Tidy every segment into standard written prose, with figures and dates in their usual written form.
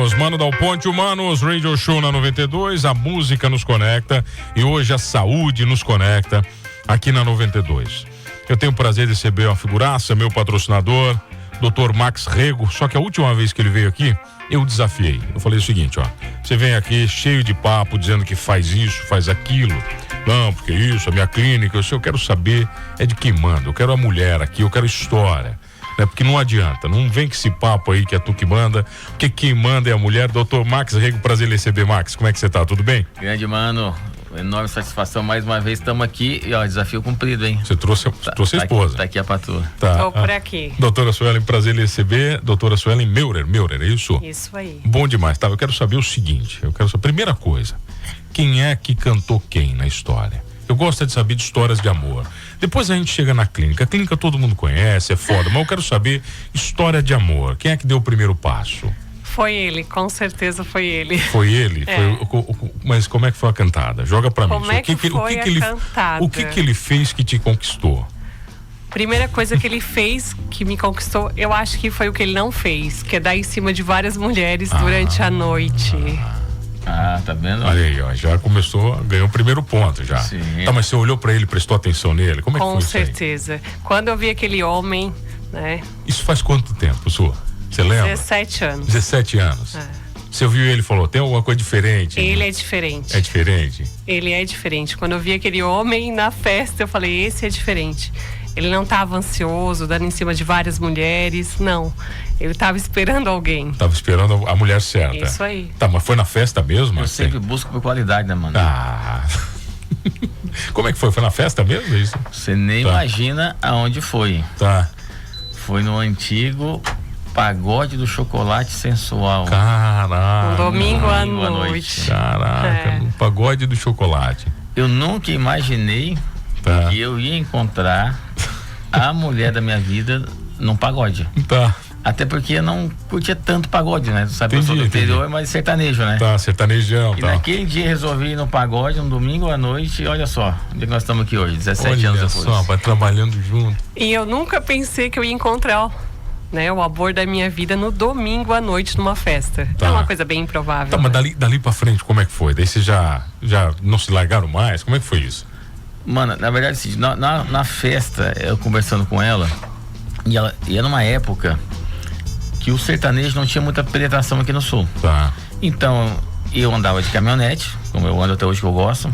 Humanos, Mano Dal Ponte Humanos, Radio Show na 92, a música nos conecta e hoje a saúde nos conecta aqui na 92. Eu tenho o prazer de receber uma figuraça, meu patrocinador, Dr. Max Rego, só que a última vez que ele veio aqui, eu desafiei. Eu falei o seguinte, ó, você vem aqui cheio de papo, dizendo que faz isso, faz aquilo. Não, porque isso, a minha clínica, eu quero saber é de quem manda, eu quero a mulher aqui, eu quero história. Né? Porque não adianta, não vem com esse papo aí que é tu que manda, porque quem manda é a mulher. Dr. Max Rego, prazer em receber, Max. Como é que você tá? Tudo bem? Grande, mano. Enorme satisfação, mais uma vez estamos aqui e ó, desafio cumprido, hein? Você trouxe a esposa. Tá aqui a patroa. Tá. Tô por aqui. Doutora Suelen, prazer em receber. Doutora Suelen Meurer, é isso? Isso aí. Bom demais, tá? Eu quero saber o seguinte, primeira coisa, quem é que cantou quem na história? Eu gosto de saber de histórias de amor. Depois a gente chega na clínica. A clínica todo mundo conhece, é foda, mas eu quero saber história de amor. Quem é que deu o primeiro passo? Foi ele, com certeza foi ele. Foi ele? É. Mas como é que foi a cantada? Joga pra mim. Como é que foi a cantada? O que ele fez que te conquistou? Primeira coisa que ele fez que me conquistou, eu acho que foi o que ele não fez, que é dar em cima de várias mulheres durante a noite. Tá vendo? Olha aí, ó, já começou, ganhou o primeiro ponto já. Sim. Tá, mas você olhou pra ele, prestou atenção nele? Como é que foi Com isso aí? certeza. Quando eu vi aquele homem, né? Isso faz quanto tempo, Sua? Você lembra? 17 anos. 17 anos. É. Você ouviu ele e falou, tem alguma coisa diferente? Ele é diferente. É diferente? Ele é diferente. Quando eu vi aquele homem na festa, eu falei, esse é diferente. Ele não estava ansioso, dando em cima de várias mulheres, não. Ele estava esperando alguém. Tava esperando a mulher certa. Isso aí. Tá, mas foi na festa mesmo? Eu assim? sempre busco por qualidade, né, mano? Ah. Como é que foi? Foi na festa mesmo isso? Você nem imagina aonde foi. Tá. Foi no antigo Pagode do Chocolate Sensual. Caraca. Um domingo à noite. Caraca, no Pagode do Chocolate. Eu nunca imaginei que eu ia encontrar a mulher da minha vida num pagode. Tá. Até porque eu não curtia tanto pagode, né? Tu sabe, eu sou do interior, mas sertanejo, né? Tá, sertanejão. E naquele dia resolvi ir no pagode, um domingo à noite, olha só, onde é que nós estamos aqui hoje, 17 anos depois. Olha só, vai trabalhando junto. E eu nunca pensei que eu ia encontrar, né, o amor da minha vida no domingo à noite numa festa. Tá. É uma coisa bem improvável. Tá, mas dali pra frente, como é que foi? Daí vocês já não se largaram mais? Como é que foi isso? Mano, na verdade, assim, na festa, eu conversando com ela, e era numa época que o sertanejo não tinha muita penetração aqui no sul. Tá. Então, eu andava de caminhonete, como eu ando até hoje que eu gosto,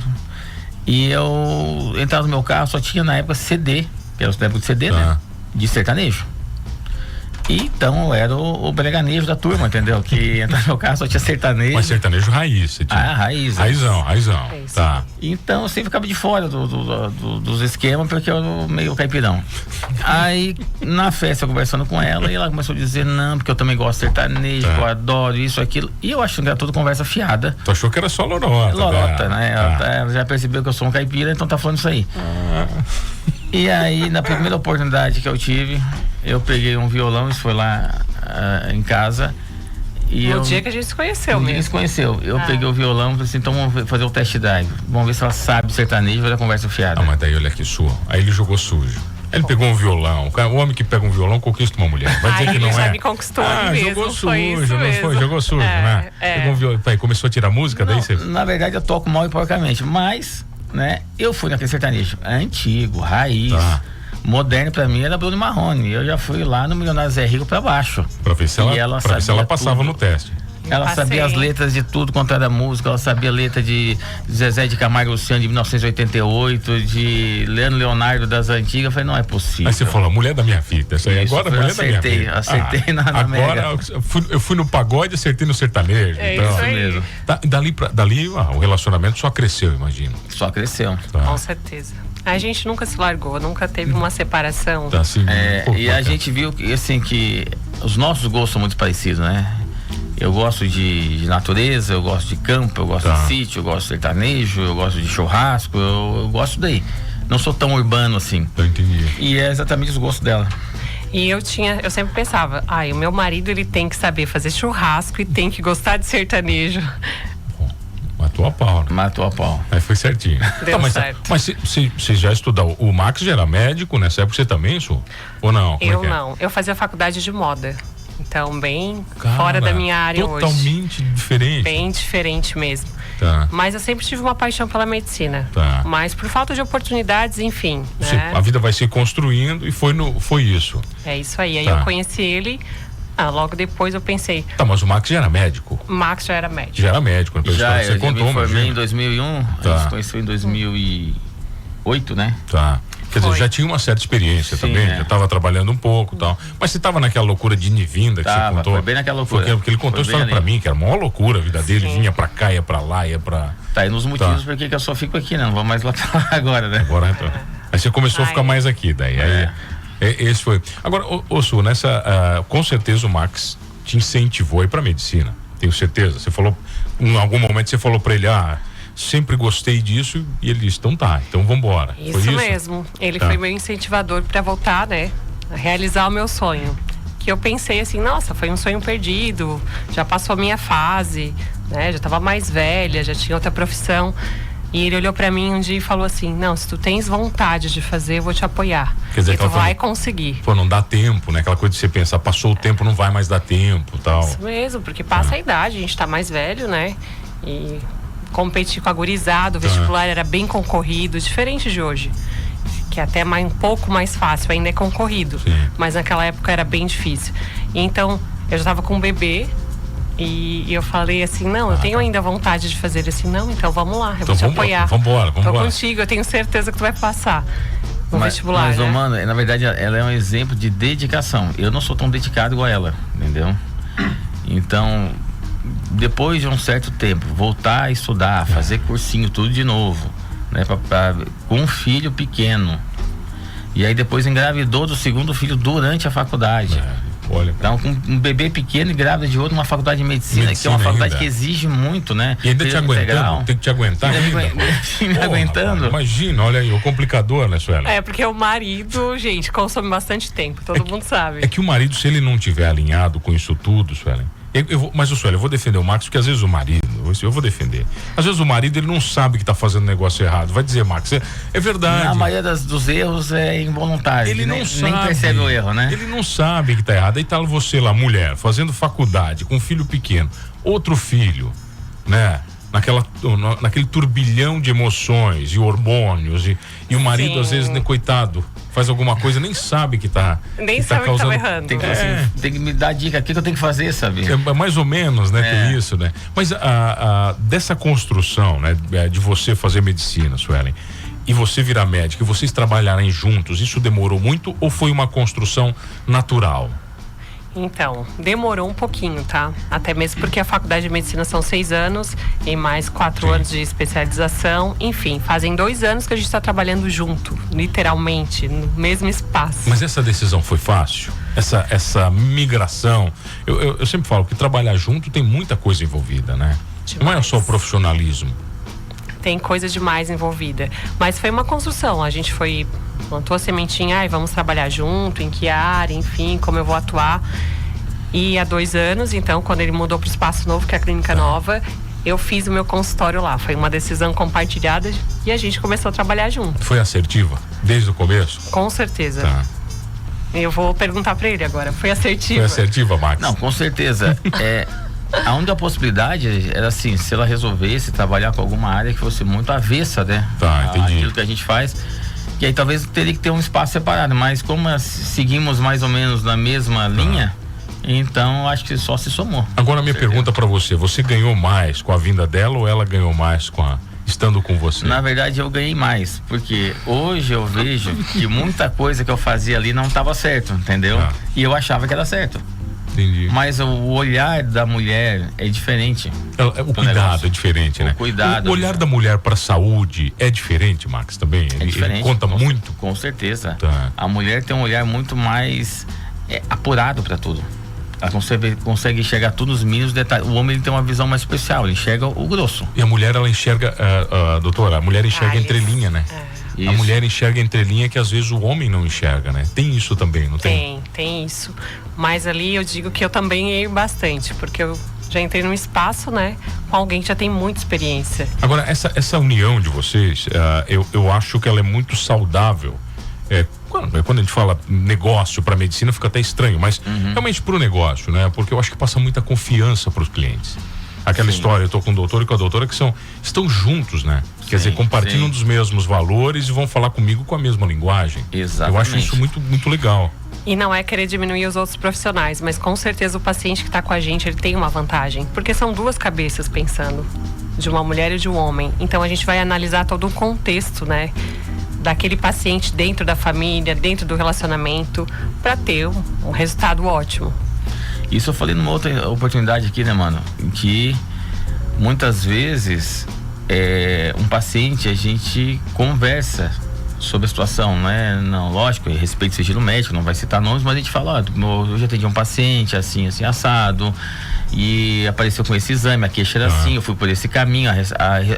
e eu entrava no meu carro, só tinha na época CD, que era o tempo de CD, né? De sertanejo. E então eu era o breganejo da turma, entendeu? Que entrava no meu carro, só tinha sertanejo. Mas sertanejo raiz, você tinha. Raiz. Raizão. É isso. Tá. Então eu sempre ficava de fora dos esquemas, porque eu era meio caipirão. Aí na festa eu conversando com ela, e ela começou a dizer, não, porque eu também gosto de sertanejo, eu adoro isso, aquilo. E eu achando que era tudo conversa fiada. Tu achou que era só lorota? Lorota, né? Ela já percebeu que eu sou um caipira, então tá falando isso aí. E aí, na primeira oportunidade que eu tive, eu peguei um violão, isso foi lá em casa. No dia que a gente se conheceu mesmo. No dia que se conheceu. Eu peguei o violão e falei assim, então vamos fazer o test drive. Vamos ver se ela sabe sertanejo, vai dar conversa fiada. Ah, mas daí olha aqui, Sua. Aí ele jogou sujo. Ele pegou um violão. O homem que pega um violão conquista uma mulher. Vai dizer que não já é. me conquistou mesmo. Jogou sujo, foi isso mesmo. Jogou sujo, né? Pegou um violão. Aí começou a tirar música, não, daí você. Na verdade, eu toco mal e porcamente, mas, né, eu fui naquele sertanejo antigo, raiz. Moderno pra mim era Bruno Marrone. Eu já fui lá no Milionário Zé Rico pra baixo. Pra ver se ela passava tudo. no teste. Ela sabia as letras de tudo quanto era música, ela sabia a letra de Zezé de Camargo e Luciano de 1988, de Leandro Leonardo das antigas. Eu falei, não é possível. Aí você falou, mulher da minha vida. Essa aí agora mulher da minha vida. Acertei na agora mega. Eu fui no pagode e acertei no sertanejo. É então, isso aí. mesmo. Dali o relacionamento só cresceu, imagino. Só cresceu. Com certeza. A gente nunca se largou, nunca teve uma separação. Tá, assim, e a gente viu que, assim, que os nossos gostos são muito parecidos, né? Eu gosto de natureza, eu gosto de campo, eu gosto de sítio, eu gosto de sertanejo, eu gosto de churrasco, eu gosto daí. Não sou tão urbano assim. Eu entendi. E é exatamente os gostos dela. E eu sempre pensava, o meu marido ele tem que saber fazer churrasco e tem que gostar de sertanejo. Matou a pau, né? Matou a pau. Aí foi certinho. Deu certo. Mas você já estudou? O Max já era médico nessa época, você também, Su? Ou não? Eu não. Eu fazia faculdade de moda. Então, bem Cara, fora da minha área hoje. Totalmente diferente. Bem diferente mesmo. Tá. Mas eu sempre tive uma paixão pela medicina. Tá. Mas por falta de oportunidades, enfim. Né? A vida vai se construindo e foi isso. É isso aí. Aí Tá. eu conheci ele. Logo depois eu pensei. Tá, mas o Max já era médico? O Max já era médico. Já era médico, então Já, você contou, me formei imagina. em 2001, Tá. a gente se conheceu em 2008, né? Tá. Quer dizer, Foi. já tinha uma certa experiência Sim, também, é. já estava trabalhando um pouco e tal. Mas você estava naquela loucura de ir e vinda que você Tava, contou? foi bem naquela loucura. Porque ele contou a Foi história bem pra ali. mim, que era a maior loucura a vida dele, Sim. vinha pra cá, ia pra lá, ia pra... Tá aí nos motivos por que eu só fico aqui, né? Não vou mais lá pra lá agora, né? Agora, então. Aí você começou a ficar mais aqui, daí. Aí, esse foi. Agora, ô Su, com certeza o Max te incentivou a ir pra medicina. Tenho certeza. Você falou, em algum momento você falou pra ele, sempre gostei disso, e ele disse, então vambora. Isso, foi isso mesmo. Ele Tá. foi meu incentivador para voltar, né? A realizar o meu sonho. Que eu pensei assim, nossa, foi um sonho perdido, já passou a minha fase, né? Já estava mais velha, já tinha outra profissão. E ele olhou para mim um dia e falou assim, não, se tu tens vontade de fazer, eu vou te apoiar. Quer dizer, e que tu ela falou, vai conseguir. Pô, não dá tempo, né? Aquela coisa de você pensar, passou o tempo, não vai mais dar tempo e tal. Isso mesmo, porque passa a idade, a gente tá mais velho, né? E competir com a gurizada, o vestibular era bem concorrido, diferente de hoje. Que é até um pouco mais fácil, ainda é concorrido. Sim. Mas naquela época era bem difícil. E então, eu já estava com um bebê e eu falei assim, não, eu tenho ainda vontade de fazer. Ele assim, não, então vamos lá, eu vou te apoiar. Vambora. Tô contigo, eu tenho certeza que tu vai passar no vestibular, mas, né? mano, na verdade, ela é um exemplo de dedicação. Eu não sou tão dedicado igual ela, entendeu? Então, depois de um certo tempo, voltar a estudar, fazer cursinho, tudo de novo, né? Com um filho pequeno. E aí depois engravidou do segundo filho durante a faculdade. Olha. Então, com um bebê pequeno e grávida de outro, uma faculdade de medicina que é uma faculdade ainda. que exige muito, né? E ainda te aguentando, tem que te aguentar ainda. Me aguentando. Rapaz, imagina, olha aí, o complicador, né, Sueli? É, porque o marido, gente, consome bastante tempo, todo mundo sabe. É que o marido, se ele não tiver alinhado com isso tudo, Sueli, mas o Sueli, eu vou defender o Max, porque às vezes o marido, eu vou defender, às vezes o marido ele não sabe que tá fazendo negócio errado, vai dizer, Max, é verdade. A maioria dos erros é involuntário, ele nem, não sabe, nem percebe o erro, né? Ele não sabe que tá errado. Aí tá você lá, mulher, fazendo faculdade, com um filho pequeno, outro filho, né? Naquele turbilhão de emoções e hormônios e o marido, Sim. às vezes, né, coitado, faz alguma coisa, nem sabe que tá Nem que sabe tá que causando... tava errando. Tem que, tem que me dar dica, o que eu tenho que fazer, sabe? É mais ou menos, né? Tem isso, né? Mas dessa construção, né? De você fazer medicina, Suelen, e você virar médico, e vocês trabalharem juntos, isso demorou muito ou foi uma construção natural? Então, demorou um pouquinho, tá? Até mesmo porque a faculdade de medicina são 6 anos e mais 4 anos de especialização. Enfim, fazem 2 anos que a gente está trabalhando junto, literalmente, no mesmo espaço. Mas essa decisão foi fácil? Essa migração? Eu sempre falo que trabalhar junto tem muita coisa envolvida, né? Demais. Não é só o profissionalismo. Tem coisa demais envolvida. Mas foi uma construção. A gente plantou a sementinha, vamos trabalhar junto, em que área, enfim, como eu vou atuar. E há 2 anos, então, quando ele mudou para o espaço novo, que é a clínica nova, eu fiz o meu consultório lá. Foi uma decisão compartilhada e a gente começou a trabalhar junto. Foi assertiva? Desde o começo? Com certeza. Tá. Eu vou perguntar para ele agora. Foi assertiva? Foi assertiva, Max? Não, com certeza. A única possibilidade era assim, se ela resolvesse trabalhar com alguma área que fosse muito avessa, né? Tá, entendi. Aquilo que a gente faz. E aí talvez teria que ter um espaço separado, mas como seguimos mais ou menos na mesma linha, então acho que só se somou. Agora minha pergunta pra você ganhou mais com a vinda dela ou ela ganhou mais estando com você? Na verdade eu ganhei mais, porque hoje eu vejo que muita coisa que eu fazia ali não estava certo, entendeu? E eu achava que era certo. Entendi. Mas o olhar da mulher é diferente. O cuidado é diferente, né? Cuidado. O olhar da mulher para a saúde é diferente, Max, também? Ele conta muito? Com certeza. Tá. A mulher tem um olhar muito mais apurado para tudo. Ela consegue enxergar todos os mínimos detalhes. O homem ele tem uma visão mais especial, ele enxerga o grosso. E a mulher, ela enxerga, doutora, a mulher enxerga entrelinha, né? Isso. A mulher enxerga entrelinha que às vezes o homem não enxerga, né? Tem isso também, não tem? Tem isso. Mas ali eu digo que eu também errei bastante, porque eu já entrei num espaço, né, com alguém que já tem muita experiência. Agora, essa união de vocês, eu acho que ela é muito saudável Quando a gente fala negócio para medicina fica até estranho, mas realmente pro negócio, né? Porque eu acho que passa muita confiança para os clientes. Aquela história, eu tô com o doutor e com a doutora que estão juntos, né? Quer dizer, compartilham dos mesmos valores e vão falar comigo com a mesma linguagem. Exatamente. Eu acho isso muito, muito legal. E não é querer diminuir os outros profissionais, mas com certeza o paciente que está com a gente, ele tem uma vantagem. Porque são duas cabeças pensando, de uma mulher e de um homem. Então a gente vai analisar todo o contexto, né? Daquele paciente dentro da família, dentro do relacionamento, para ter um resultado ótimo. Isso eu falei numa outra oportunidade aqui, né, mano? Que muitas vezes um paciente, a gente conversa sobre a situação, né? Não, lógico, respeito o sigilo médico, não vai citar nomes, mas a gente fala, eu já atendi um paciente assim, assim, assado, e apareceu com esse exame, a queixa era assim, eu fui por esse caminho,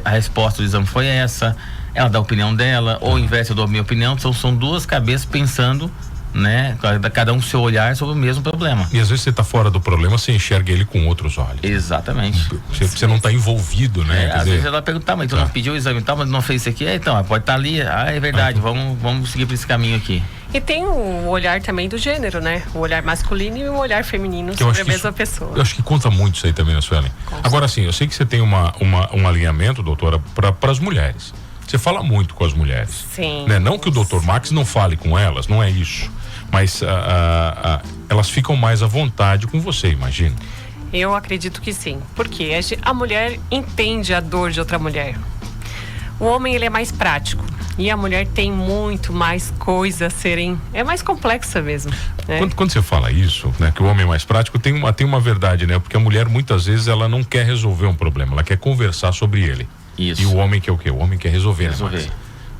a resposta do exame foi essa, ela dá a opinião dela, ou ao invés eu dou a minha opinião, são duas cabeças pensando, né? Cada um seu olhar sobre o mesmo problema. E às vezes você tá fora do problema, você enxerga ele com outros olhos. Exatamente. Você não tá envolvido, né? Às vezes ela pergunta, mas tu não pediu o exame e tal, mas não fez isso aqui? Então, pode estar ali, é verdade, vamos seguir por esse caminho aqui. E tem o olhar também do gênero, né? O olhar masculino e o olhar feminino sobre a mesma pessoa. Eu acho que conta muito isso aí também, né, Suelen? Agora sim, eu sei que você tem um alinhamento, doutora, para as mulheres. Você fala muito com as mulheres. Sim. Né? Não que o Dr. Max não fale com elas, não é isso. Mas elas ficam mais à vontade com você, imagina. Eu acredito que sim. Porque a mulher entende a dor de outra mulher. O homem, ele é mais prático. E a mulher tem muito mais coisa a serem... É mais complexa mesmo. Né? Quando você fala isso, né, que o homem é mais prático, tem uma verdade, né? Porque a mulher, muitas vezes, ela não quer resolver um problema. Ela quer conversar sobre ele. Isso. E o homem quer o quê? O homem quer resolver.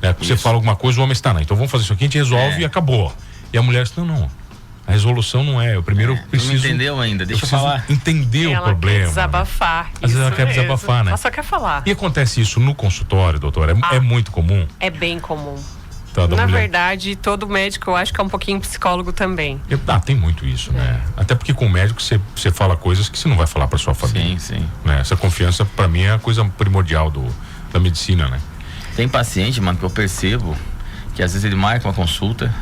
Né? Você fala alguma coisa, o homem está, não. Então vamos fazer isso aqui, a gente resolve e acabou. E a mulher diz, não. A resolução não é. Eu primeiro preciso... Não entendeu ainda, deixa eu falar. Entender o problema. Quer desabafar. Às vezes ela quer desabafar, né? Ela só quer falar. E acontece isso no consultório, doutora? É muito comum? É bem comum. Na verdade, todo médico, eu acho que é um pouquinho psicólogo também. Tem muito isso, né? Até porque com o médico você fala coisas que você não vai falar para sua família. Sim. Né? Essa confiança, para mim, é a coisa primordial da medicina, né? Tem paciente, mano, que eu percebo que às vezes ele marca uma consulta,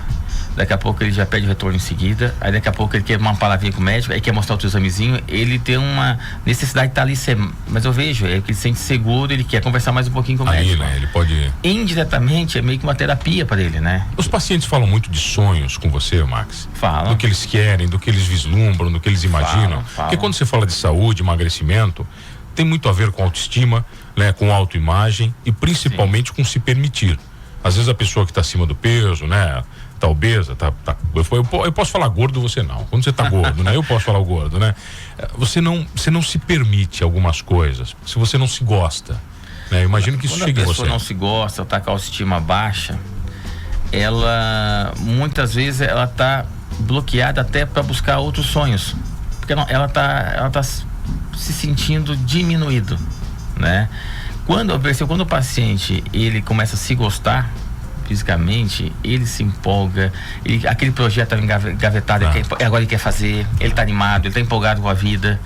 daqui a pouco ele já pede o retorno em seguida, aí daqui a pouco ele quer uma palavrinha com o médico, aí quer mostrar outro examezinho, ele tem uma necessidade de estar ali, mas eu vejo, que ele se sente seguro, ele quer conversar mais um pouquinho com o médico. Né? Ele pode... Indiretamente é meio que uma terapia para ele, né? Os pacientes falam muito de sonhos com você, Max? Falam. Do que eles querem, do que eles vislumbram, do que eles imaginam. Falam. Porque quando você fala de saúde, emagrecimento, tem muito a ver com autoestima, né? Com autoimagem e principalmente com se permitir. Às vezes a pessoa que está acima do peso, né? Tá obesa, eu posso falar gordo, você não. Quando você tá gordo, né? Eu posso falar o gordo, né? Você não se permite algumas coisas, se você não se gosta, né? Eu imagino que isso chegue em você. Quando a pessoa não se gosta, tá com a autoestima baixa, ela, muitas vezes, ela tá bloqueada até para buscar outros sonhos. Porque ela tá se sentindo diminuído, né? Quando o paciente, ele começa a se gostar fisicamente, ele se empolga, aquele projeto engavetado, agora ele quer fazer, ele está animado, ele está empolgado com a vida.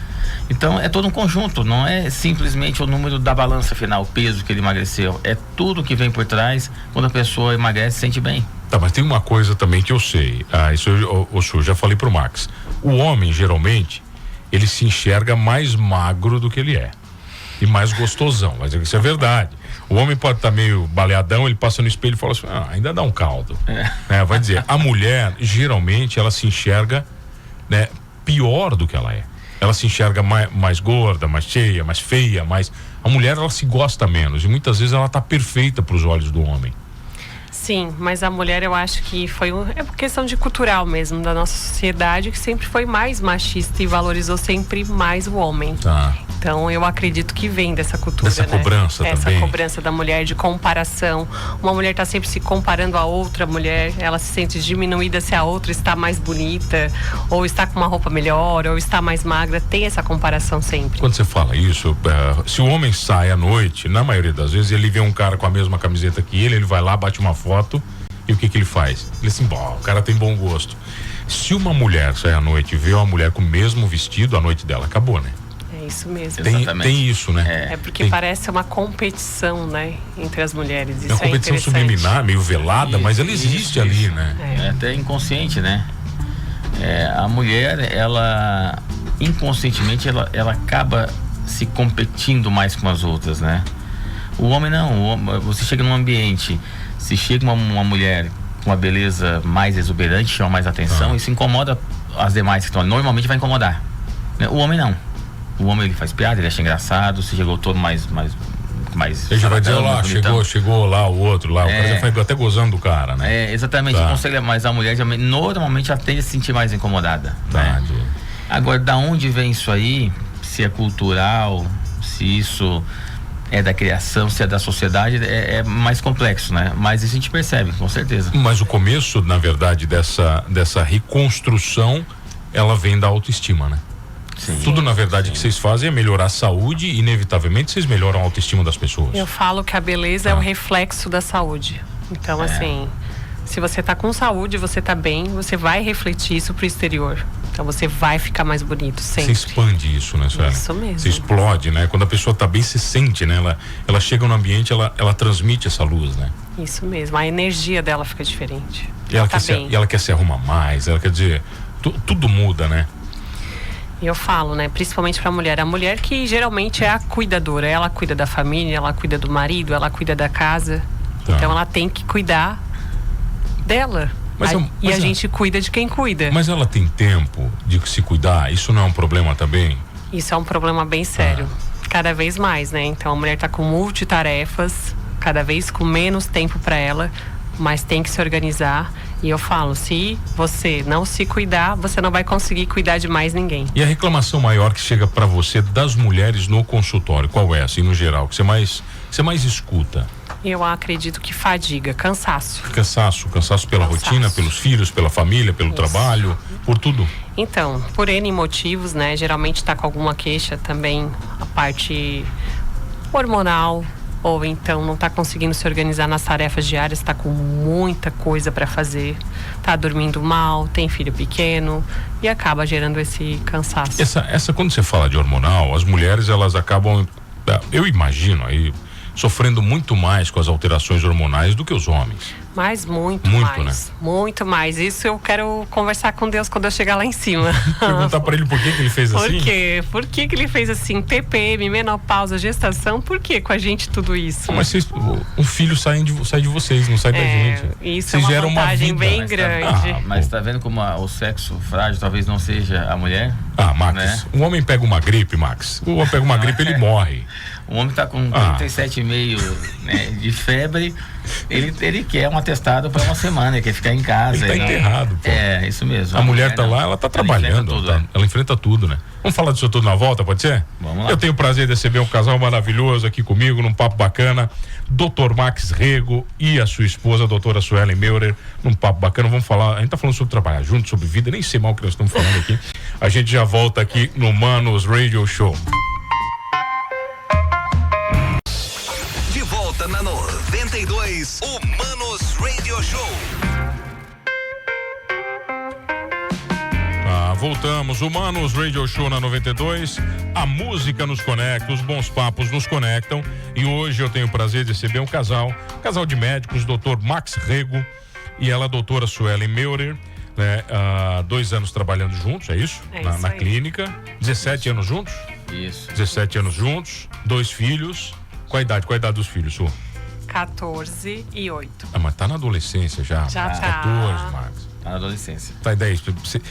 Então é todo um conjunto, não é simplesmente o número da balança final, o peso que ele emagreceu, é tudo que vem por trás. Quando a pessoa emagrece, se sente bem. Tá, mas tem uma coisa também que eu sei, isso eu já falei pro Max, o homem geralmente ele se enxerga mais magro do que ele é e mais gostosão, mas isso é verdade. O homem pode estar meio baleadão, ele passa no espelho e fala assim, ainda dá um caldo. Vai dizer, a mulher, geralmente, ela se enxerga, né, pior do que ela é. Ela se enxerga mais gorda, mais cheia, mais feia, a mulher, ela se gosta menos e muitas vezes ela está perfeita para os olhos do homem. Sim, mas a mulher, eu acho que é questão de cultural mesmo, da nossa sociedade, que sempre foi mais machista e valorizou sempre mais o homem. Tá. Então, eu acredito que vem dessa cultura, dessa cobrança essa também. Cobrança da mulher, de comparação. Uma mulher está sempre se comparando a outra mulher, ela se sente diminuída se a outra está mais bonita, ou está com uma roupa melhor, ou está mais magra, tem essa comparação sempre. Quando você fala isso, se o homem sai à noite, na maioria das vezes, ele vê um cara com a mesma camiseta que ele vai lá, bate uma foto, e o que ele faz? Ele assim, o cara tem bom gosto. Se uma mulher sai à noite e vê uma mulher com o mesmo vestido, a noite dela acabou, né? É É isso mesmo. Tem isso, né? É porque parece uma competição, né? Entre as mulheres. Isso é uma competição subliminar, meio velada, mas ela existe ali, né? É até inconsciente, né? A mulher, ela inconscientemente, ela acaba se competindo mais com as outras, né? O homem não. Você chega num ambiente, se chega uma mulher com uma beleza mais exuberante, chama mais atenção, isso incomoda as demais que estão ali. Normalmente vai incomodar, né? O homem não. O homem, ele faz piada, ele acha engraçado. Se chegou todo mais ele já vai dizer, lá, chegou lá o outro lá, o cara já foi até gozando do cara, né? Exatamente, mas a mulher normalmente ela tende a se sentir mais incomodada, né? Agora, da onde vem isso aí? Se é cultural, se isso é da criação, se é da sociedade, é mais complexo, né? Mas isso a gente percebe, com certeza. Mas o começo, na verdade, dessa reconstrução, ela vem da autoestima, né? Sim. Tudo, na verdade, que vocês fazem é melhorar a saúde e, inevitavelmente, vocês melhoram a autoestima das pessoas. Eu falo que a beleza é o reflexo da saúde. Então, assim, se você tá com saúde, você tá bem, você vai refletir isso pro exterior. Então, você vai ficar mais bonito sempre. Você expande isso, né, Sueli? Isso mesmo. Você explode, né? Quando a pessoa tá bem, se sente, né? Ela chega no ambiente, ela transmite essa luz, né? Isso mesmo. A energia dela fica diferente. E ela quer se arrumar mais, ela quer dizer, tudo muda, né? E eu falo, né, principalmente pra mulher. A mulher que geralmente é a cuidadora. Ela cuida da família, ela cuida do marido, ela cuida da casa. Então ela tem que cuidar dela. E a gente cuida de quem cuida. Mas ela tem tempo de se cuidar? Isso não é um problema também? Isso é um problema bem sério. Cada vez mais, né? Então a mulher tá com multitarefas, cada vez com menos tempo pra ela, mas tem que se organizar. E eu falo, se você não se cuidar, você não vai conseguir cuidar de mais ninguém. E a reclamação maior que chega pra você das mulheres no consultório, qual é, assim, no geral, que você mais escuta? Eu acredito que fadiga, cansaço. Cansaço pela rotina, pelos filhos, pela família, pelo trabalho, por tudo. Então, por N motivos, né? Geralmente tá com alguma queixa também, a parte hormonal, ou então não tá conseguindo se organizar nas tarefas diárias, tá com muita coisa para fazer, tá dormindo mal, tem filho pequeno e acaba gerando esse cansaço. Essa quando você fala de hormonal, as mulheres, elas acabam, eu imagino aí, sofrendo muito mais com as alterações hormonais do que os homens. Mas muito mais, né? Muito mais. Isso eu quero conversar com Deus quando eu chegar lá em cima. Perguntar pra ele por que ele fez assim? Por quê? Por que ele fez assim? TPM, menopausa, gestação, por que com a gente tudo isso? Mas o filho sai de vocês, não sai da gente. Isso vocês é uma vantagem bem grande. Mas tá vendo como o sexo frágil talvez não seja a mulher? Max, né? O homem pega uma gripe, Max. O homem pega uma gripe, ele morre. O homem tá com 37,5 né, de febre, ele quer um atestado para uma semana, ele quer ficar em casa. Ele tá enterrado, pô. É, isso mesmo. A mulher tá lá, ela tá trabalhando, ela enfrenta tudo, né? Vamos falar disso tudo na volta, pode ser? Vamos lá. Eu tenho o prazer de receber um casal maravilhoso aqui comigo, num papo bacana, Dr. Max Rego e a sua esposa, a doutora Sueli Meurer, num papo bacana. Vamos falar, a gente tá falando sobre trabalhar junto, sobre vida, nem sei mal o que nós estamos falando aqui. A gente já volta aqui no Manos Radio Show. Na 92, o Manos Radio Show. Voltamos, o Manos Radio Show na 92. A música nos conecta, os bons papos nos conectam. E hoje eu tenho o prazer de receber um casal de médicos, Dr. Max Rego e ela, a doutora Sueli Meurer, né? 2 anos trabalhando juntos, é isso? Na clínica. 17 anos juntos? Isso. 17 anos juntos, 2 filhos. Qual a idade dos filhos, Su? 14 e 8. Mas tá na adolescência já. Já tá. 14, Marcos. Tá na adolescência. Tá, 10.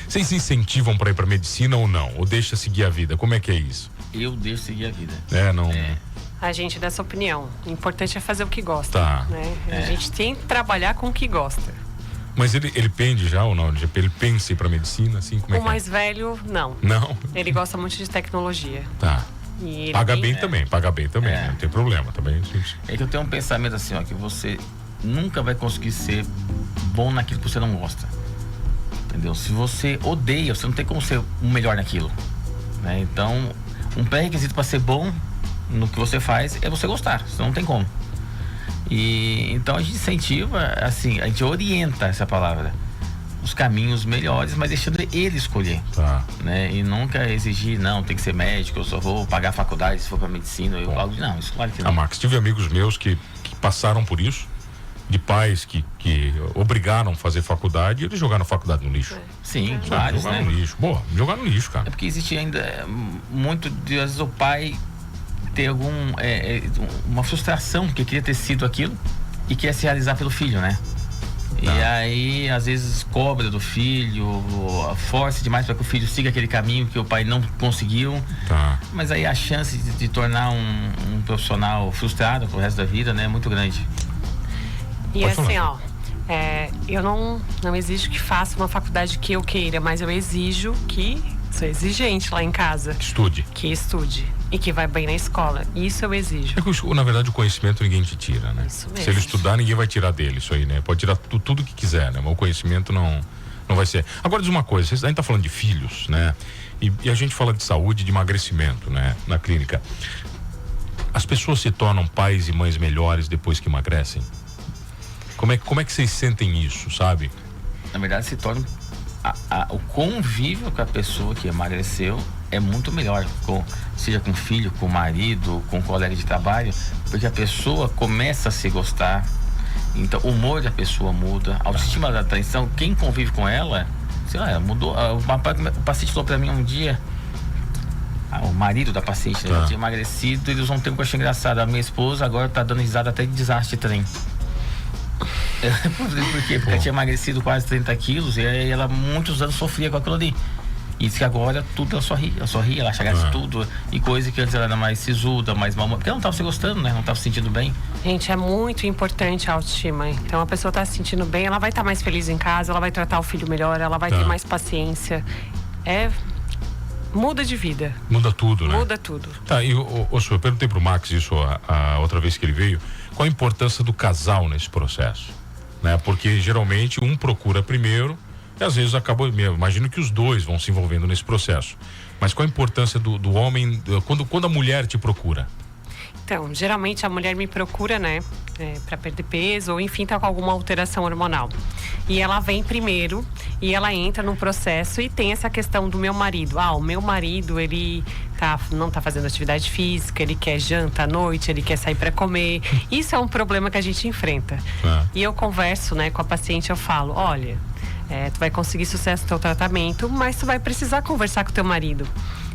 Vocês incentivam pra ir pra medicina ou não? Ou deixa seguir a vida? Como é que é isso? Eu deixo seguir a vida. Não... A gente dá essa opinião. O importante é fazer o que gosta. Tá. Né? A gente tem que trabalhar com o que gosta. Mas ele pende já ou não? Ele pensa em ir pra medicina, assim? Como é que mais velho, não. Não? Ele gosta muito de tecnologia. Tá. Paga bem também, É. não tem problema também. É que eu tenho um pensamento assim, ó, que você nunca vai conseguir ser bom naquilo que você não gosta. Entendeu? Se você odeia, você não tem como ser o melhor naquilo, né? Então, um pré-requisito para ser bom no que você faz é você gostar, senão não tem como. E então a gente incentiva, assim, a gente orienta essa palavra. os caminhos melhores, mas deixando ele escolher, né? E nunca exigir, não, tem que ser médico, eu só vou pagar a faculdade se for para medicina. Eu falo, não, isso claro que não. Max, tive amigos meus que passaram por isso, de pais que obrigaram a fazer faculdade e eles jogaram a faculdade no lixo. Sim, vários, jogaram né? no lixo. Boa, jogar no lixo, cara. É porque existe ainda muito, às vezes, o pai ter uma frustração, que queria ter sido aquilo e quer se realizar pelo filho, né? E aí, às vezes, cobra do filho, força demais para que o filho siga aquele caminho que o pai não conseguiu. Mas aí a chance de tornar um profissional frustrado pro resto da vida, né, é muito grande. E Pode assim, falar. eu não exijo que faça uma faculdade que eu queira, mas eu exijo que sou exigente lá em casa. Que estude. E que vai bem na escola. Isso eu exijo. Na verdade, o conhecimento ninguém te tira, né? Isso mesmo. Se ele estudar, ninguém vai tirar dele isso aí, né? Pode tirar tudo que quiser, né? Mas o conhecimento não vai ser. Agora, diz uma coisa, a gente tá falando de filhos, né? E a gente fala de saúde, de emagrecimento, né? Na clínica. As pessoas se tornam pais e mães melhores depois que emagrecem? Como é que vocês sentem isso, sabe? Na verdade, se torna o convívio com a pessoa que emagreceu é muito melhor, seja com o filho, com o marido, com o colega de trabalho, porque a pessoa começa a se gostar, então o humor da pessoa muda, a autoestima da atenção, quem convive com ela, sei lá, mudou. O paciente falou pra mim um dia, o marido da paciente, né, tinha emagrecido, eles vão ter um coisa engraçada, a minha esposa agora tá dando risada até de desastre de trem. Por quê? Porque ela tinha emagrecido quase 30 quilos e aí ela muitos anos sofria com aquilo ali. E disse que agora tudo ela sorria, ela chegava tudo. E coisa que antes ela era mais sisuda, mais mal, porque ela não estava se gostando, né? Não estava se sentindo bem. Gente, é muito importante a autoestima. Então a pessoa está se sentindo bem, ela vai estar mais feliz em casa, ela vai tratar o filho melhor, ela vai ter mais paciência. Muda de vida. Muda tudo, né? Muda tudo. Tá, e eu perguntei pro Max isso a outra vez que ele veio, qual a importância do casal nesse processo, né? Porque geralmente um procura primeiro e às vezes acaba, imagino que os dois vão se envolvendo nesse processo, mas qual a importância do homem, quando a mulher te procura? Então, geralmente a mulher me procura, né, para perder peso ou enfim, tá com alguma alteração hormonal. E ela vem primeiro e ela entra num processo e tem essa questão do meu marido. O meu marido, ele não tá fazendo atividade física, ele quer janta à noite, ele quer sair para comer. Isso é um problema que a gente enfrenta. E eu converso, né, com a paciente, eu falo, olha, tu vai conseguir sucesso no teu tratamento, mas tu vai precisar conversar com o teu marido.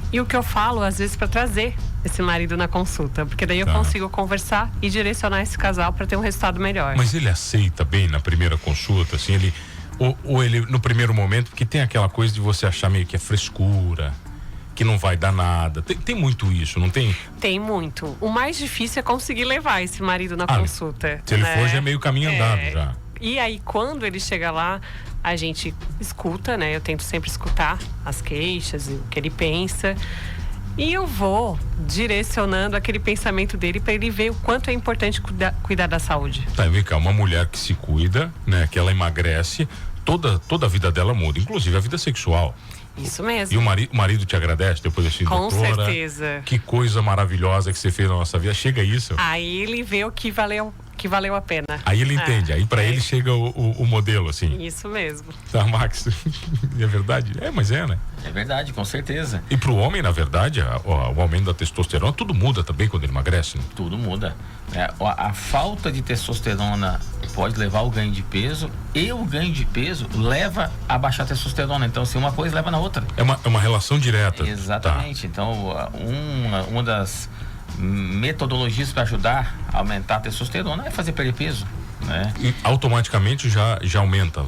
E o que eu falo, às vezes, para trazer esse marido na consulta, porque daí eu consigo conversar e direcionar esse casal para ter um resultado melhor. Mas ele aceita bem na primeira consulta, assim, ou ele no primeiro momento, porque tem aquela coisa de você achar meio que é frescura, que não vai dar nada. Tem muito isso, não tem? Tem muito. O mais difícil é conseguir levar esse marido na consulta. Se ele for, já é meio caminho andado já. E aí, quando ele chega lá, a gente escuta, né? Eu tento sempre escutar as queixas, o que ele pensa. E eu vou direcionando aquele pensamento dele para ele ver o quanto é importante cuidar da saúde. Tá, vem cá, uma mulher que se cuida, né? Que ela emagrece, toda a vida dela muda, inclusive a vida sexual. Isso mesmo. E o marido te agradece depois assim, com doutora, certeza. Que coisa maravilhosa que você fez na nossa vida. Chega isso. Aí ele vê o que valeu a pena. Aí ele entende, aí pra ele chega o modelo, assim. Isso mesmo. Tá, Max? É verdade? Mas né? É verdade, com certeza. E pro homem, na verdade, o aumento da testosterona, tudo muda também quando ele emagrece, né? Tudo muda. A falta de testosterona pode levar ao ganho de peso e o ganho de peso leva a baixar a testosterona. Então, assim, uma coisa leva na outra. É uma relação direta. Exatamente. Tá. Então, uma das metodologias para ajudar a aumentar a testosterona é fazer perder peso, né? E automaticamente já aumenta.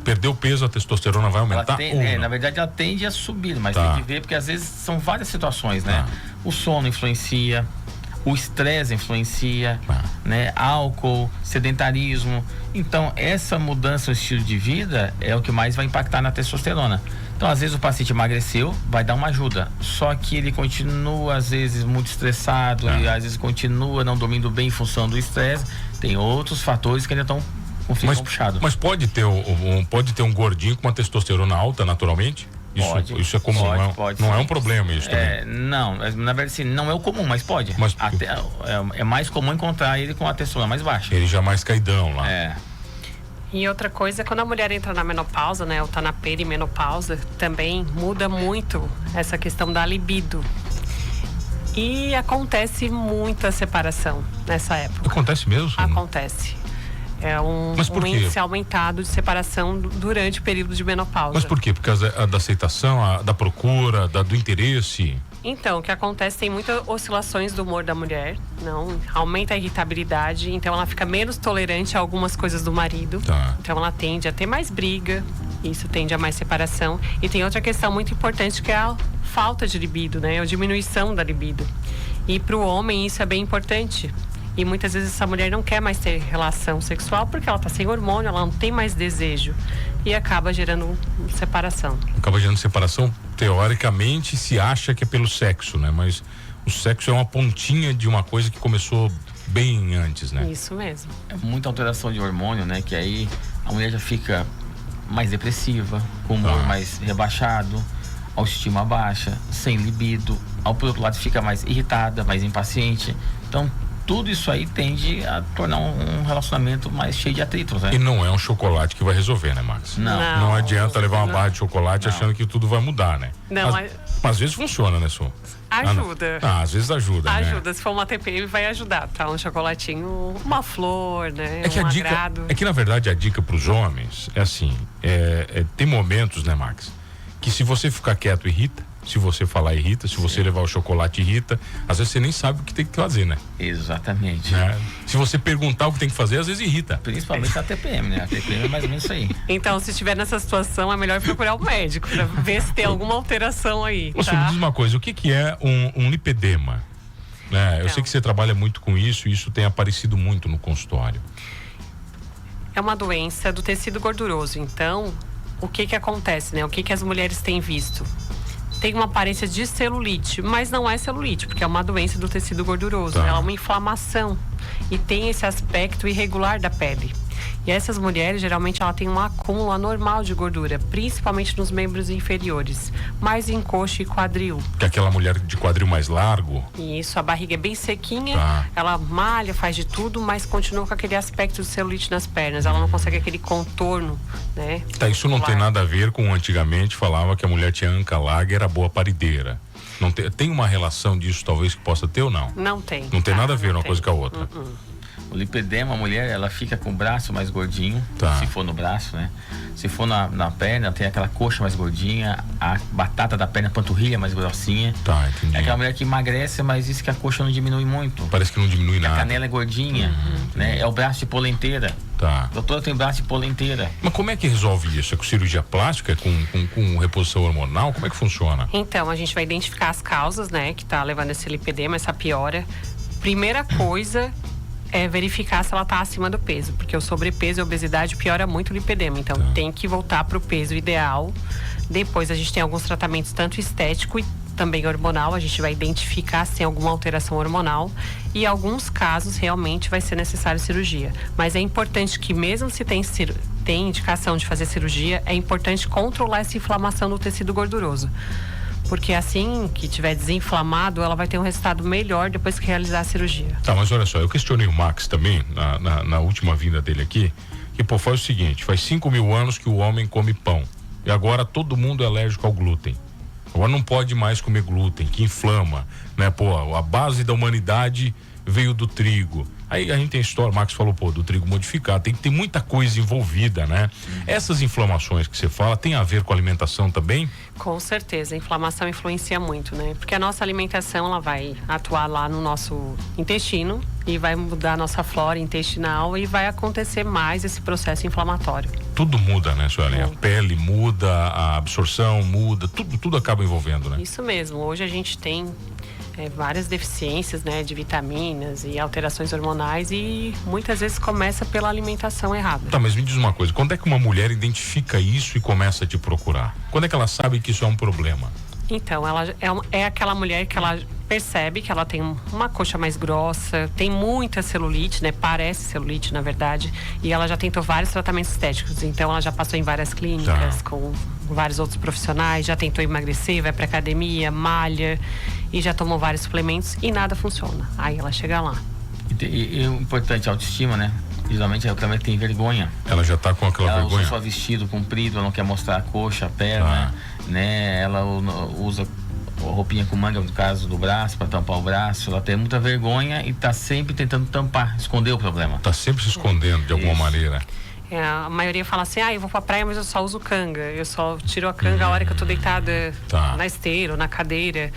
Perdeu peso, a testosterona vai aumentar? Na verdade, ela tende a subir, mas tem que ver, porque às vezes são várias situações, né? O sono influencia, o estresse influencia, né? Álcool, sedentarismo. Então, essa mudança no estilo de vida é o que mais vai impactar na testosterona. Então, às vezes o paciente emagreceu, vai dar uma ajuda. Só que ele continua, às vezes, muito estressado e às vezes continua não dormindo bem em função do estresse. Tem outros fatores que ainda estão com o fígado puxado. Mas pode ter um gordinho com uma testosterona alta naturalmente? Isso é comum, pode, não é um problema isso também. Não, na verdade assim, não é o comum, mas pode. É mais comum encontrar ele com a testosterona mais baixa. Ele já mais caidão lá. E outra coisa, quando a mulher entra na menopausa, né, ou tá na perimenopausa, também muda muito essa questão da libido. E acontece muita separação nessa época. Acontece mesmo? Acontece. É um índice aumentado de separação durante o período de menopausa. Mas por quê? Por causa da aceitação, da procura, do interesse? Então, o que acontece, tem muitas oscilações do humor da mulher, não, aumenta a irritabilidade, então ela fica menos tolerante a algumas coisas do marido. Tá. Então ela tende a ter mais briga, isso tende a mais separação. E tem outra questão muito importante que é a falta de libido, né? A diminuição da libido. E para o homem isso é bem importante. E muitas vezes essa mulher não quer mais ter relação sexual porque ela está sem hormônio, ela não tem mais desejo. E acaba gerando separação. Acaba gerando separação, teoricamente se acha que é pelo sexo, né? Mas o sexo é uma pontinha de uma coisa que começou bem antes, né? Isso mesmo. É muita alteração de hormônio, né? Que aí a mulher já fica mais depressiva, com o humor mais rebaixado, autoestima baixa, sem libido. Por outro lado fica mais irritada, mais impaciente. Então tudo isso aí tende a tornar um relacionamento mais cheio de atritos, né? E não é um chocolate que vai resolver, né, Max? Não adianta levar uma barra de chocolate achando que tudo vai mudar, né? Não, mas às vezes funciona, né, Su? Ajuda. Às vezes ajuda, Ajuda, né? se for uma TPM vai ajudar, tá? Um chocolatinho, uma flor, né? É que agrado. É que na verdade a dica pros homens é assim, tem momentos, né, Max? Que se você ficar quieto irrita, se você falar irrita, se você levar o chocolate irrita, às vezes você nem sabe o que tem que fazer, né? Exatamente. Se você perguntar o que tem que fazer, às vezes irrita. Principalmente a TPM, né? A TPM é mais ou menos isso aí. Então, se estiver nessa situação, é melhor procurar o médico para ver se tem alguma alteração aí. Você me diz uma coisa, o que é um lipedema? Eu sei que você trabalha muito com isso e isso tem aparecido muito no consultório. É uma doença do tecido gorduroso. Então, o que acontece, né? O que as mulheres têm visto? Tem uma aparência de celulite, mas não é celulite, porque é uma doença do tecido gorduroso. Tá. Ela é uma inflamação e tem esse aspecto irregular da pele. E essas mulheres, geralmente, ela tem um acúmulo anormal de gordura, principalmente nos membros inferiores, mais em coxa e quadril. Que é aquela mulher de quadril mais largo. Isso, a barriga é bem sequinha, Tá. ela malha, faz de tudo, mas continua com aquele aspecto de celulite nas pernas. Ela não consegue aquele contorno, né? Tá, isso não tem nada a ver com antigamente falava que a mulher tinha anca larga e era boa parideira. Não tem uma relação disso talvez que possa ter ou não? Não tem. Não tem nada a ver uma tem. coisa com a outra. O lipedema, a mulher, ela fica com o braço mais gordinho, Tá. se for no braço, né? Se for na perna, tem aquela coxa mais gordinha, a batata da perna, a panturrilha mais grossinha. Tá, entendi. É aquela mulher que emagrece, mas diz que a coxa não diminui muito. Parece que não diminui A nada. canela é gordinha, né? É o braço de polenteira. Tá. Doutora, tem braço de polenteira. Mas como é que resolve isso? É com cirurgia plástica? É com reposição hormonal? Como é que funciona? Então, a gente vai identificar as causas, né, que tá levando esse lipedema, essa piora. Primeira coisa é verificar se ela tá acima do peso, porque o sobrepeso e a obesidade piora muito o lipedema. Então, tem que voltar pro peso ideal. Depois, a gente tem alguns tratamentos, tanto estético e também hormonal. A gente vai identificar se tem alguma alteração hormonal. E em alguns casos, realmente, vai ser necessário cirurgia. Mas é importante que, mesmo se tem indicação de fazer cirurgia, é importante controlar essa inflamação do tecido gorduroso. Porque assim que tiver desinflamado, ela vai ter um resultado melhor depois que realizar a cirurgia. Tá, mas olha só, eu questionei o Max também, na última vinda dele aqui, que faz o seguinte, faz 5.000 anos que o homem come pão, e agora todo mundo é alérgico ao glúten. Agora não pode mais comer glúten, que inflama, né? A base da humanidade veio do trigo. Aí a gente tem história, o Max falou, do trigo modificado, tem que ter muita coisa envolvida, né? Essas inflamações que você fala, tem a ver com a alimentação também? Com certeza, a inflamação influencia muito, né? Porque a nossa alimentação, ela vai atuar lá no nosso intestino e vai mudar a nossa flora intestinal e vai acontecer mais esse processo inflamatório. Tudo muda, né, Suelen? A pele muda, a absorção muda, tudo acaba envolvendo, né? Isso mesmo, hoje a gente tem várias deficiências, né, de vitaminas e alterações hormonais e muitas vezes começa pela alimentação errada. Tá, mas me diz uma coisa, quando é que uma mulher identifica isso e começa a te procurar? Quando é que ela sabe que isso é um problema? Então, ela é aquela mulher que ela percebe que ela tem uma coxa mais grossa, tem muita celulite, né? Parece celulite, na verdade. E ela já tentou vários tratamentos estéticos. Então, ela já passou em várias clínicas, com vários outros profissionais, já tentou emagrecer, vai pra academia, malha e já tomou vários suplementos e nada funciona. Aí ela chega lá. E o importante, a autoestima, né? geralmente ela também tem vergonha. Ela já tá com aquela Ela vergonha? usa só vestido comprido, ela não quer mostrar a coxa, a perna, né? Ela usa a roupinha com manga, no caso do braço, para tampar o braço. Ela tem muita vergonha e tá sempre tentando tampar, esconder o problema. Tá sempre se escondendo de alguma maneira. A maioria fala assim, eu vou pra praia, mas eu só uso canga. Eu só tiro a canga a hora que eu tô deitada na esteira ou na cadeira.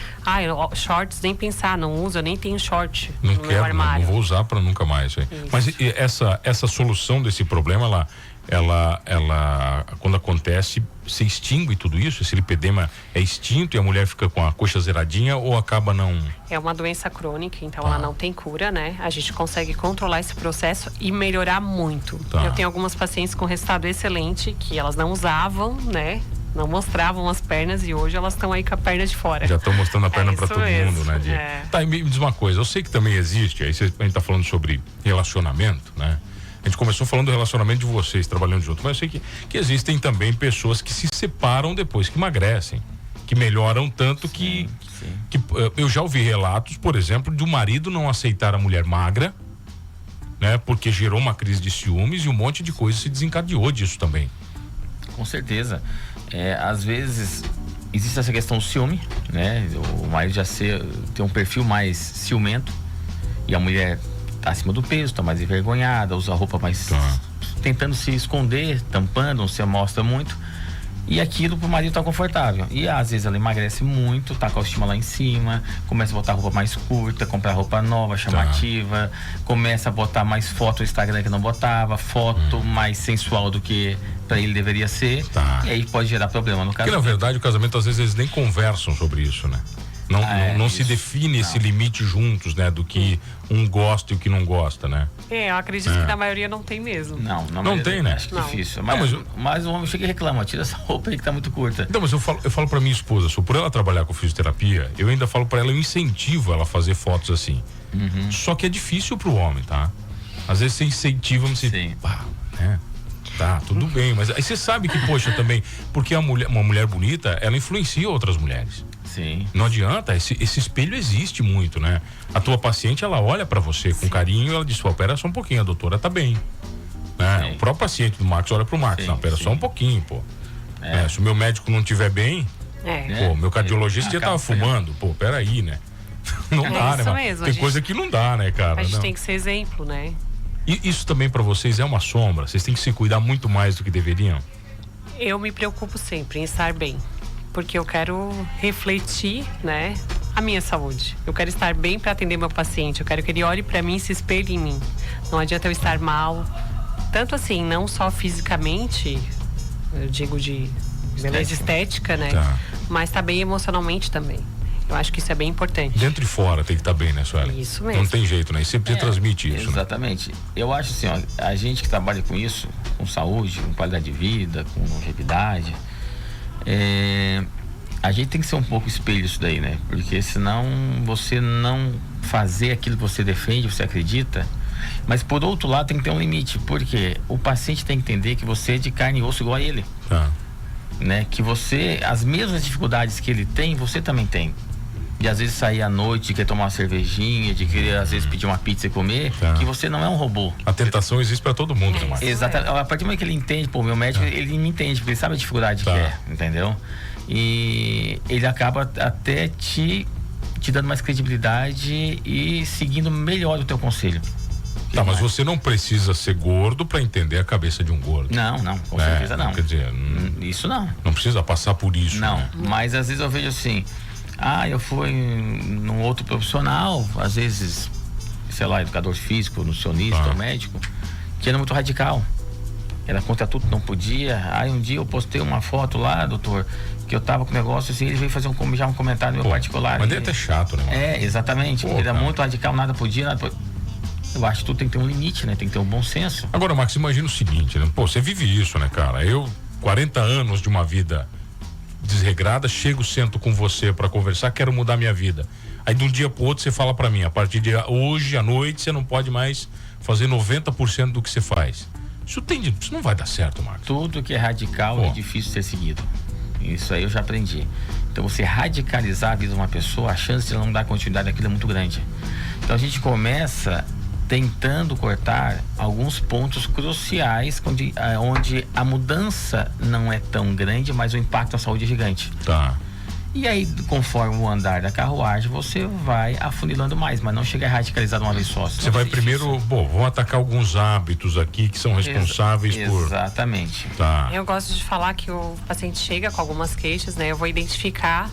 Shorts, nem pensar, não uso, eu nem tenho short Não no meu armário. Não vou usar pra nunca mais. Mas essa solução desse problema, ela quando acontece, se extingue tudo isso? Esse lipedema é extinto e a mulher fica com a coxa zeradinha ou acaba não... É uma doença crônica, então ela não tem cura, né? A gente consegue controlar esse processo e melhorar muito. Eu tenho algumas pacientes com resultado excelente que elas não usavam, né? Não mostravam as pernas e hoje elas estão aí com a perna de fora. Já estão mostrando a perna para todo mundo, né? Tá, e me diz uma coisa, eu sei que também existe, aí a gente tá falando sobre relacionamento, né? A gente começou falando do relacionamento de vocês, trabalhando junto, mas eu sei que existem também pessoas que se separam depois que emagrecem, que melhoram tanto que eu já ouvi relatos, por exemplo, de um marido não aceitar a mulher magra, né? Porque gerou uma crise de ciúmes e um monte de coisa se desencadeou disso também. Com certeza. Às vezes existe essa questão do ciúme, né? O marido já tem um perfil mais ciumento e a mulher tá acima do peso, tá mais envergonhada, usa roupa mais tentando se esconder, tampando, não se mostra muito, e aquilo pro marido tá confortável. E às vezes ela emagrece muito, tá com a autoestima lá em cima, começa a botar roupa mais curta, comprar roupa nova, chamativa, começa a botar mais foto no Instagram que não botava, foto mais sensual do que pra ele deveria ser, e aí pode gerar problema no casamento. Porque na verdade o casamento às vezes eles nem conversam sobre isso, né? Não se define esse limite juntos, né? Do que um gosta e o que não gosta, né? Eu acredito que na maioria não tem mesmo. Não tem, né? Acho que difícil. Mas o homem chega e reclama, tira essa roupa aí que tá muito curta. Não, mas eu falo pra minha esposa, por ela trabalhar com fisioterapia, eu ainda falo pra ela, eu incentivo ela a fazer fotos assim. Só que é difícil pro homem, tá? Às vezes você incentiva, você... né? Tá, tudo bem, mas aí você sabe que, poxa, também, porque uma mulher bonita, ela influencia outras mulheres. Sim. Não adianta, esse espelho existe muito, né? A tua paciente, ela olha pra você com carinho, ela diz, pera só um pouquinho, a doutora tá bem, né? O próprio paciente do Max olha pro Max, não, pera só um pouquinho, pô. Se o meu médico não tiver bem, meu cardiologista já tava fumando, peraí, né? Não dá, né? Mesmo, tem coisa que não dá, né, cara? A gente tem que ser exemplo, né? E isso também pra vocês é uma sombra? Vocês têm que se cuidar muito mais do que deveriam? Eu me preocupo sempre em estar bem, porque eu quero refletir, né, a minha saúde. Eu quero estar bem para atender meu paciente. Eu quero que ele olhe para mim e se espelhe em mim. Não adianta eu estar mal, tanto assim, não só fisicamente, eu digo de beleza estética, né? Mas tá bem emocionalmente também. Eu acho que isso é bem importante. Dentro e fora tem que estar bem, né, Sueli? Isso mesmo. Não tem jeito, né? E sempre transmite isso. Exatamente. Né? Eu acho assim, a gente que trabalha com isso, com saúde, com qualidade de vida, com longevidade, a gente tem que ser um pouco espelho disso daí, né? Porque senão você não fazer aquilo que você defende, você acredita, mas por outro lado tem que ter um limite, porque o paciente tem que entender que você é de carne e osso igual a ele. Né? Que as mesmas dificuldades que ele tem, você também tem. De às vezes sair à noite, querer tomar uma cervejinha, de querer às vezes pedir uma pizza e comer, que você não é um robô. A tentação existe pra todo mundo, né, Marcos? Exatamente. A partir do momento que ele entende, meu médico, ele me entende, porque ele sabe a dificuldade que é, entendeu? E ele acaba até te dando mais credibilidade e seguindo melhor o teu conselho. Mas você não precisa ser gordo pra entender a cabeça de um gordo. Não, com certeza não. Quer dizer, isso não. Não precisa passar por isso. Não, né? Mas às vezes eu vejo assim, eu fui num outro profissional, às vezes, sei lá, educador físico, nutricionista, ou médico, que era muito radical. Era contra tudo, não podia. Aí um dia eu postei uma foto lá, doutor, que eu tava com o negócio assim, ele veio fazer um comentário no meu particular. Mas deve ter chato, né, mano? Exatamente. Ele era muito radical, nada podia. Eu acho que tudo tem que ter um limite, né? Tem que ter um bom senso. Agora, Max, imagina o seguinte, né? Você vive isso, né, cara? Eu, 40 anos de uma vida desregrada, sento com você pra conversar, quero mudar minha vida. Aí de um dia pro outro você fala pra mim, a partir de hoje à noite você não pode mais fazer 90% do que você faz. Isso não vai dar certo, Marcos. Tudo que é radical é difícil ser seguido. Isso aí eu já aprendi. Então você radicalizar a vida de uma pessoa, a chance de ela não dar continuidade àquilo é muito grande. Então a gente começa tentando cortar alguns pontos cruciais onde a mudança não é tão grande, mas o impacto na saúde é gigante. Tá. E aí, conforme o andar da carruagem, você vai afunilando mais, mas não chega a radicalizar de uma vez só. Você vai primeiro, vou atacar alguns hábitos aqui que são responsáveis por... Exatamente. Tá. Eu gosto de falar que o paciente chega com algumas queixas, né? Eu vou identificar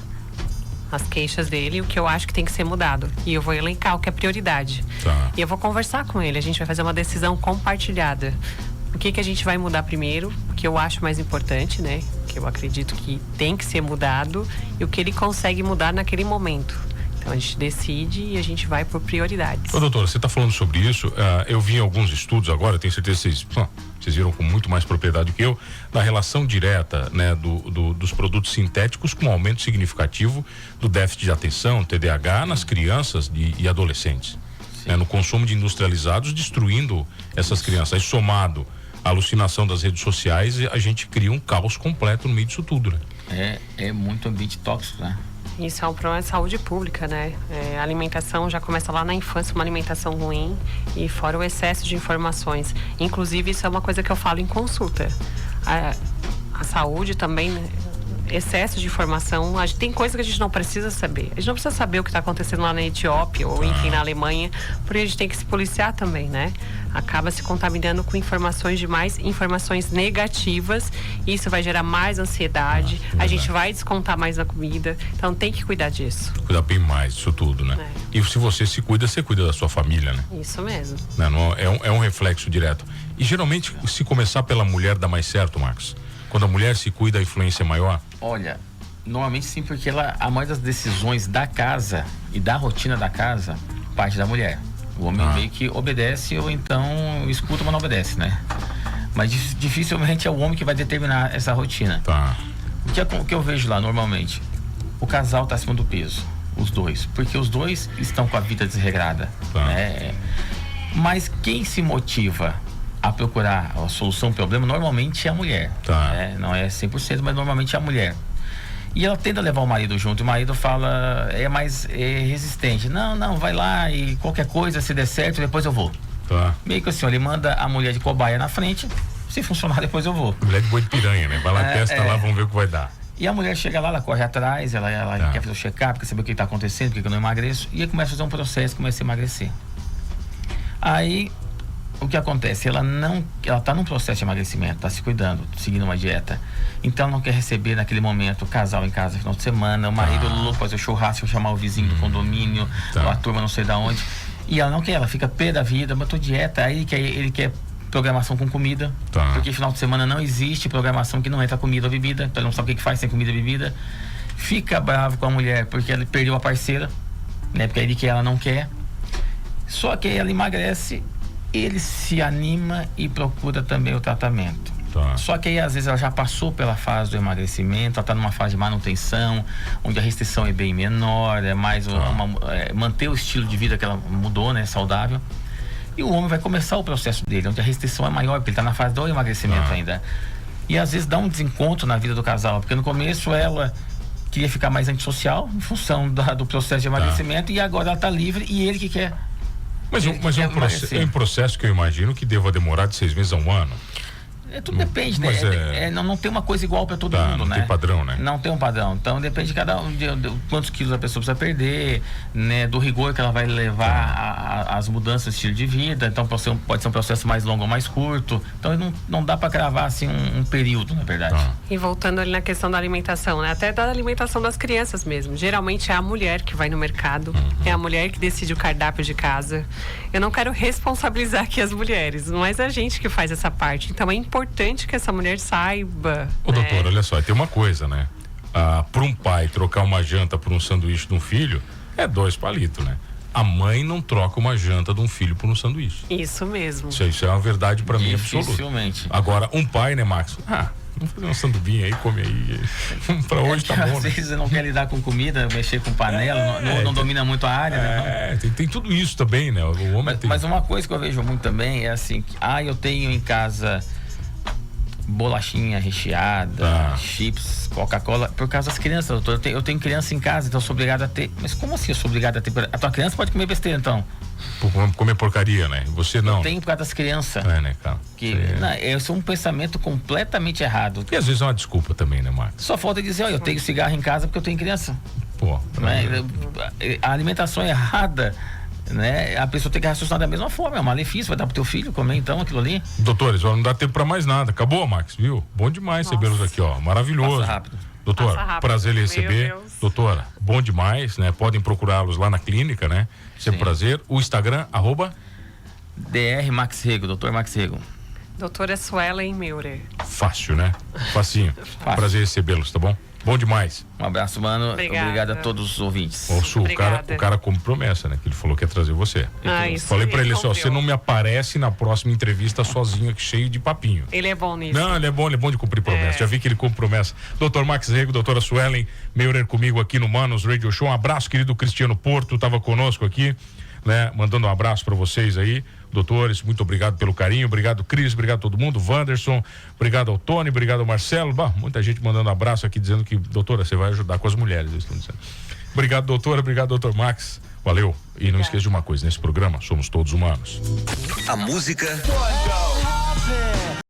as queixas dele, o que eu acho que tem que ser mudado. E eu vou elencar o que é prioridade. Tá. E eu vou conversar com ele, a gente vai fazer uma decisão compartilhada. O que a gente vai mudar primeiro, o que eu acho mais importante, né? Que eu acredito que tem que ser mudado e o que ele consegue mudar naquele momento. Então a gente decide e a gente vai por prioridades. Ô, doutora, você está falando sobre isso, eu vi em alguns estudos agora, tenho certeza que vocês viram com muito mais propriedade que eu, da relação direta, né, dos produtos sintéticos com um aumento significativo do déficit de atenção, TDAH, nas crianças e adolescentes. Né, no consumo de industrializados, destruindo essas crianças. Aí, somado à alucinação das redes sociais, a gente cria um caos completo no meio disso tudo, né? É muito ambiente tóxico, né? Isso é um problema de saúde pública, né? A alimentação já começa lá na infância, uma alimentação ruim e fora o excesso de informações. Inclusive, isso é uma coisa que eu falo em consulta. A saúde também, né? Excesso de informação, tem coisa que a gente não precisa saber. A gente não precisa saber o que está acontecendo lá na Etiópia ou enfim na Alemanha, porque a gente tem que se policiar também, né? Acaba se contaminando com informações demais, informações negativas, e isso vai gerar mais ansiedade, a gente vai descontar mais na comida, então tem que cuidar disso. Cuidar bem mais disso tudo, né? E se você se cuida, você cuida da sua família, né? Isso mesmo. Não, é um reflexo direto. E geralmente, se começar pela mulher, dá mais certo, Marcos? Quando a mulher se cuida, a influência é maior? Olha, normalmente sim, porque a maioria das decisões da casa e da rotina da casa parte da mulher. O homem meio que obedece ou então escuta, mas não obedece, né? Mas dificilmente é o homem que vai determinar essa rotina. Tá. O que eu vejo lá normalmente? O casal está acima do peso, os dois, porque os dois estão com a vida desregrada, né? Mas quem se motiva a procurar a solução do problema normalmente é a mulher, né? Não é 100%, mas normalmente é a mulher. E ela tenta levar o marido junto, e o marido fala, é mais resistente, não, vai lá e qualquer coisa, se der certo, depois eu vou. Meio que assim, ele manda a mulher de cobaia na frente, se funcionar depois eu vou. Mulher de boi de piranha, né? Vai lá, testa lá, vamos ver o que vai dar. E a mulher chega lá, ela corre atrás, ela quer fazer o check-up, quer saber o que está acontecendo, por que eu não emagreço, e aí começa a fazer um processo, começa a emagrecer. Aí o que acontece? Ela tá num processo de emagrecimento, tá se cuidando, seguindo uma dieta. Então ela não quer receber naquele momento o casal em casa no final de semana, o marido louco fazer o churrasco, chamar o vizinho do condomínio, a turma não sei da onde. E ela não quer, ela fica pé da vida, mas tô dieta, aí ele quer programação com comida, porque final de semana não existe programação que não entra comida ou bebida, então ele não sabe o que faz sem comida e bebida. Fica bravo com a mulher porque ele perdeu a parceira, né? Porque ele quer, ela não quer. Só que aí ela emagrece, ele se anima e procura também o tratamento. Só que aí às vezes ela já passou pela fase do emagrecimento, ela está numa fase de manutenção, onde a restrição é bem menor, é mais manter o estilo de vida que ela mudou, né, saudável. E o homem vai começar o processo dele, onde a restrição é maior, porque ele está na fase do emagrecimento ainda. E às vezes dá um desencontro na vida do casal, porque no começo ela queria ficar mais antissocial em função do processo de emagrecimento, e agora ela está livre e ele que quer. Mas é um processo que eu imagino que deva demorar de 6 meses a 1 ano. Tudo depende, né? Não tem uma coisa igual para todo mundo, né? Não tem padrão, né? Não tem um padrão. Então depende de cada um, de quantos quilos a pessoa precisa perder, né? Do rigor que ela vai levar as mudanças de estilo de vida. Então pode ser um processo mais longo ou mais curto. Então não dá para cravar assim um período, na verdade. E voltando ali na questão da alimentação, né? Até da alimentação das crianças mesmo. Geralmente é a mulher que vai no mercado, é a mulher que decide o cardápio de casa. Eu não quero responsabilizar aqui as mulheres, mas é a gente que faz essa parte. Então é importante que essa mulher saiba. Ô, doutor, olha só, tem uma coisa, né? Para um pai trocar uma janta por um sanduíche de um filho, é 2 palitos, né? A mãe não troca uma janta de um filho por um sanduíche. Isso mesmo. Isso é uma verdade para mim absoluta. Dificilmente. Agora, um pai, né, Max? Vamos fazer um sanduíche aí, come aí. Pra hoje tá bom. Às vezes não quer lidar com comida, mexer com panela, não domina muito a área, né? Tem tudo isso também, né? O homem mas uma coisa que eu vejo muito também é assim, eu tenho em casa bolachinha recheada, chips, Coca-Cola, por causa das crianças, doutor. Eu tenho criança em casa, então eu sou obrigado a ter. Mas como assim eu sou obrigado a ter? A tua criança pode comer besteira, então? Comer porcaria, né? Você não. Eu tenho por causa das crianças. Né, cara? Esse é um pensamento completamente errado. E às vezes é uma desculpa também, né, Marcos? Só falta dizer, eu tenho cigarro em casa porque eu tenho criança. Pô, né? A alimentação é errada, né? A pessoa tem que raciocinar da mesma forma, é um malefício, vai dar pro teu filho comer então aquilo ali. Doutores, não dá tempo pra mais nada. Acabou, Max, viu? Bom demais recebê-los aqui, ó. Maravilhoso. Passa rápido. Doutor, prazer em receber. Doutora, bom demais, né? Podem procurá-los lá na clínica, né? Sempre prazer. O Instagram, @Dr. Max Rego, Dr. Max Rego. Doutora Suelen Meurer. Fácil, né? Facinho. Prazer em recebê-los, tá bom? Bom demais. Um abraço, mano. Obrigada. Obrigado a todos os ouvintes. O cara cumpre promessa, né? Que ele falou que ia trazer você. Falei pra ele assim, ó, você não me aparece na próxima entrevista sozinho aqui, cheio de papinho. Ele é bom nisso. Não, ele é bom de cumprir promessa. Já vi que ele cumpre promessa. Dr. Max Rego, doutora Suelen Meurer comigo aqui no Manos Radio Show. Um abraço, querido Cristiano Porto, tava conosco aqui, né? Mandando um abraço pra vocês aí. Doutores, muito obrigado pelo carinho, obrigado Cris, obrigado a todo mundo, Wanderson, obrigado ao Tony, obrigado ao Marcelo, muita gente mandando abraço aqui dizendo que, doutora, você vai ajudar com as mulheres, eles estão dizendo. Obrigado, doutora, obrigado, doutor Max, valeu, e não esqueça de uma coisa, nesse programa somos todos humanos. A música